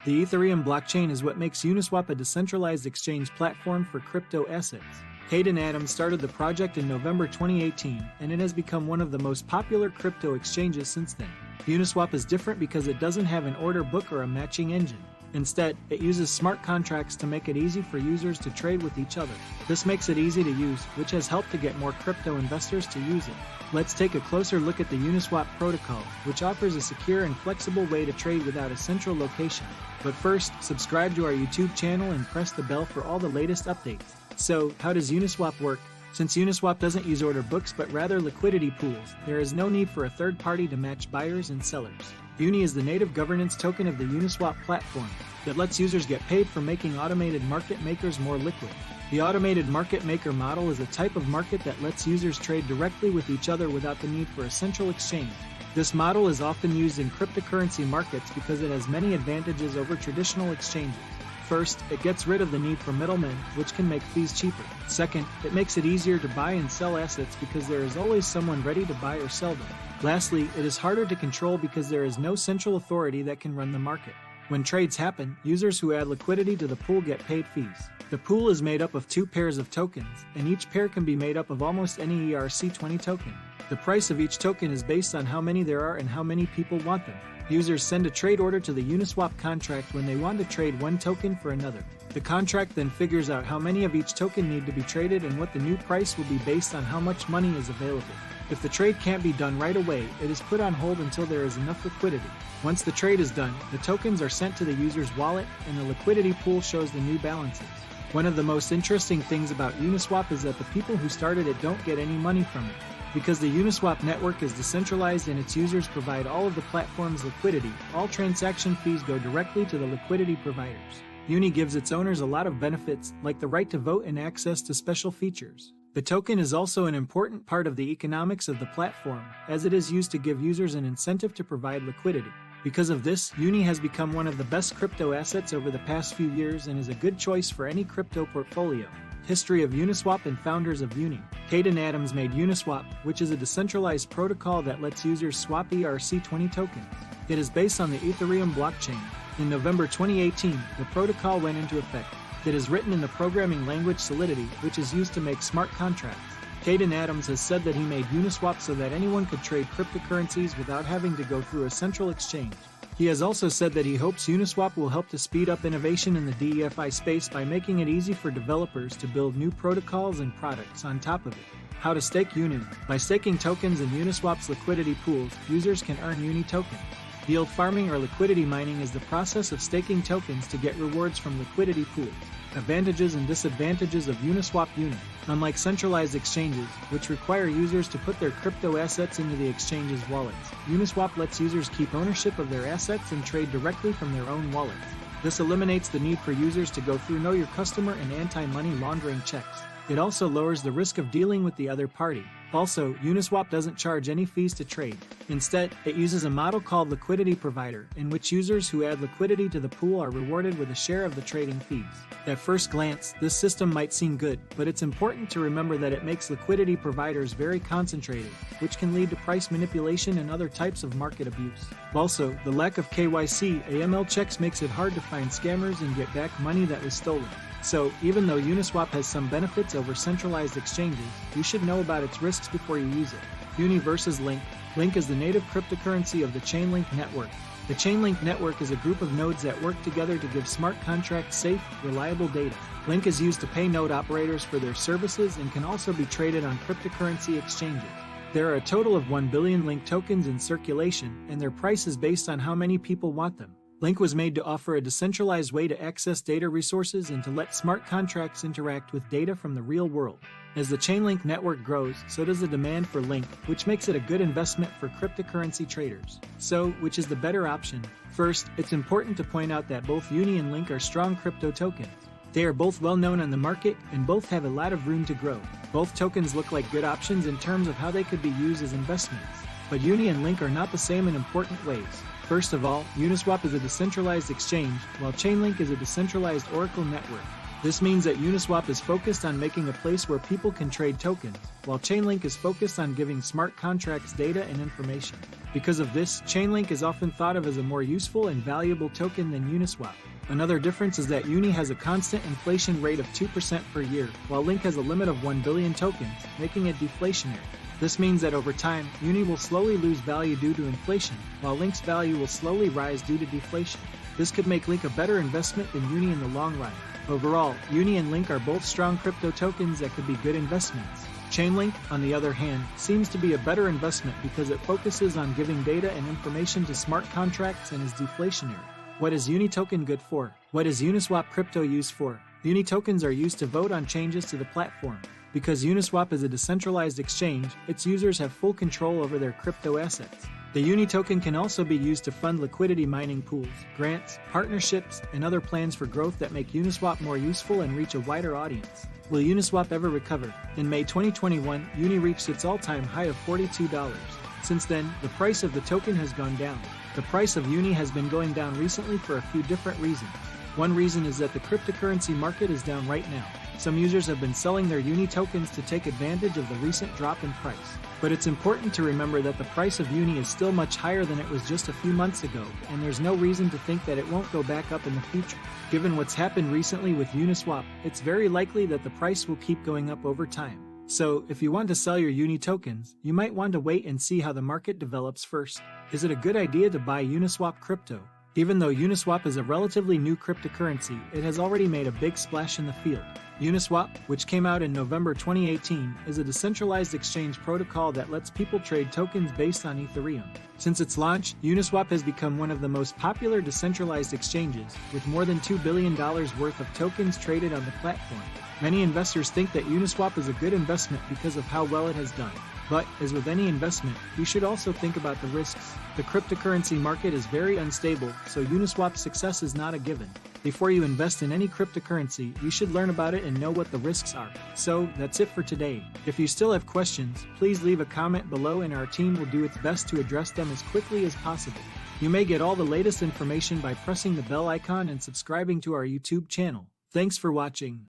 The Ethereum blockchain is what makes Uniswap a decentralized exchange platform for crypto assets. Hayden Adams started the project in November 2018, and it has become one of the most popular crypto exchanges since then. Uniswap is different because it doesn't have an order book or a matching engine. Instead, it uses smart contracts to make it easy for users to trade with each other. This makes it easy to use, which has helped to get more crypto investors to use it. Let's take a closer look at the Uniswap protocol, which offers a secure and flexible way to trade without a central location. But first, subscribe to our YouTube channel and press the bell for all the latest updates. So, how does Uniswap work? Since Uniswap doesn't use order books but rather liquidity pools, there is no need for a third party to match buyers and sellers. Uni is the native governance token of the Uniswap platform that lets users get paid for making automated market makers more liquid. The automated market maker model is a type of market that lets users trade directly with each other without the need for a central exchange. This model is often used in cryptocurrency markets because it has many advantages over traditional exchanges. First, it gets rid of the need for middlemen, which can make fees cheaper. Second, it makes it easier to buy and sell assets because there is always someone ready to buy or sell them. Lastly, it is harder to control because there is no central authority that can run the market. When trades happen, users who add liquidity to the pool get paid fees. The pool is made up of 2 pairs of tokens, and each pair can be made up of almost any ERC20 token. The price of each token is based on how many there are and how many people want them. Users send a trade order to the Uniswap contract when they want to trade one token for another. The contract then figures out how many of each token need to be traded and what the new price will be based on how much money is available. If the trade can't be done right away, it is put on hold until there is enough liquidity. Once the trade is done, the tokens are sent to the user's wallet, and the liquidity pool shows the new balances. One of the most interesting things about Uniswap is that the people who started it don't get any money from it. Because the Uniswap network is decentralized and its users provide all of the platform's liquidity, all transaction fees go directly to the liquidity providers. Uni gives its owners a lot of benefits, like the right to vote and access to special features. The token is also an important part of the economics of the platform, as it is used to give users an incentive to provide liquidity. Because of this, Uni has become one of the best crypto assets over the past few years and is a good choice for any crypto portfolio. History of Uniswap and founders of Uni. Hayden Adams made Uniswap, which is a decentralized protocol that lets users swap ERC20 tokens. It is based on the Ethereum blockchain. In November 2018, the protocol went into effect. It is written in the programming language Solidity, which is used to make smart contracts. Hayden Adams has said that he made Uniswap so that anyone could trade cryptocurrencies without having to go through a central exchange. He has also said that he hopes Uniswap will help to speed up innovation in the DeFi space by making it easy for developers to build new protocols and products on top of it. How to stake Uni. By staking tokens in Uniswap's liquidity pools, users can earn Uni tokens. Yield farming or liquidity mining is the process of staking tokens to get rewards from liquidity pools. Advantages and disadvantages of Uniswap Uni. Unlike centralized exchanges, which require users to put their crypto assets into the exchange's wallets, Uniswap lets users keep ownership of their assets and trade directly from their own wallets. This eliminates the need for users to go through Know Your Customer and anti-money laundering checks. It also lowers the risk of dealing with the other party. Also, Uniswap doesn't charge any fees to trade. Instead, it uses a model called Liquidity Provider, in which users who add liquidity to the pool are rewarded with a share of the trading fees. At first glance, this system might seem good, but it's important to remember that it makes liquidity providers very concentrated, which can lead to price manipulation and other types of market abuse. Also, the lack of KYC AML checks makes it hard to find scammers and get back money that was stolen. So, even though Uniswap has some benefits over centralized exchanges, you should know about its risks before you use it. Uni versus Link. Link is the native cryptocurrency of the Chainlink network. The Chainlink network is a group of nodes that work together to give smart contracts safe, reliable data. Link is used to pay node operators for their services and can also be traded on cryptocurrency exchanges. There are a total of 1 billion Link tokens in circulation, and their price is based on how many people want them. Link was made to offer a decentralized way to access data resources and to let smart contracts interact with data from the real world. As the Chainlink network grows, so does the demand for Link, which makes it a good investment for cryptocurrency traders. So, which is the better option? First, it's important to point out that both Uni and Link are strong crypto tokens. They are both well known on the market and both have a lot of room to grow. Both tokens look like good options in terms of how they could be used as investments. But Uni and Link are not the same in important ways. First of all, Uniswap is a decentralized exchange, while Chainlink is a decentralized Oracle network. This means that Uniswap is focused on making a place where people can trade tokens, while Chainlink is focused on giving smart contracts data and information. Because of this, Chainlink is often thought of as a more useful and valuable token than Uniswap. Another difference is that Uni has a constant inflation rate of 2% per year, while Link has a limit of 1 billion tokens, making it deflationary. This means that over time, Uni will slowly lose value due to inflation, while Link's value will slowly rise due to deflation. This could make Link a better investment than Uni in the long run. Overall, Uni and Link are both strong crypto tokens that could be good investments. Chainlink, on the other hand, seems to be a better investment because it focuses on giving data and information to smart contracts and is deflationary. What is Uni token good for? What is Uniswap crypto used for? Uni tokens are used to vote on changes to the platform. Because Uniswap is a decentralized exchange, its users have full control over their crypto assets. The Uni token can also be used to fund liquidity mining pools, grants, partnerships, and other plans for growth that make Uniswap more useful and reach a wider audience. Will Uniswap ever recover? In May 2021, Uni reached its all-time high of $42. Since then, the price of the token has gone down. The price of Uni has been going down recently for a few different reasons. One reason is that the cryptocurrency market is down right now. Some users have been selling their Uni tokens to take advantage of the recent drop in price. But it's important to remember that the price of Uni is still much higher than it was just a few months ago, and there's no reason to think that it won't go back up in the future. Given what's happened recently with Uniswap, it's very likely that the price will keep going up over time. So, if you want to sell your Uni tokens, you might want to wait and see how the market develops first. Is it a good idea to buy Uniswap crypto? Even though Uniswap is a relatively new cryptocurrency, it has already made a big splash in the field. Uniswap, which came out in November 2018, is a decentralized exchange protocol that lets people trade tokens based on Ethereum. Since its launch, Uniswap has become one of the most popular decentralized exchanges, with more than $2 billion worth of tokens traded on the platform. Many investors think that Uniswap is a good investment because of how well it has done. But, as with any investment, you should also think about the risks. The cryptocurrency market is very unstable, so Uniswap's success is not a given. Before you invest in any cryptocurrency, you should learn about it and know what the risks are. So, that's it for today. If you still have questions, please leave a comment below and our team will do its best to address them as quickly as possible. You may get all the latest information by pressing the bell icon and subscribing to our YouTube channel. Thanks for watching.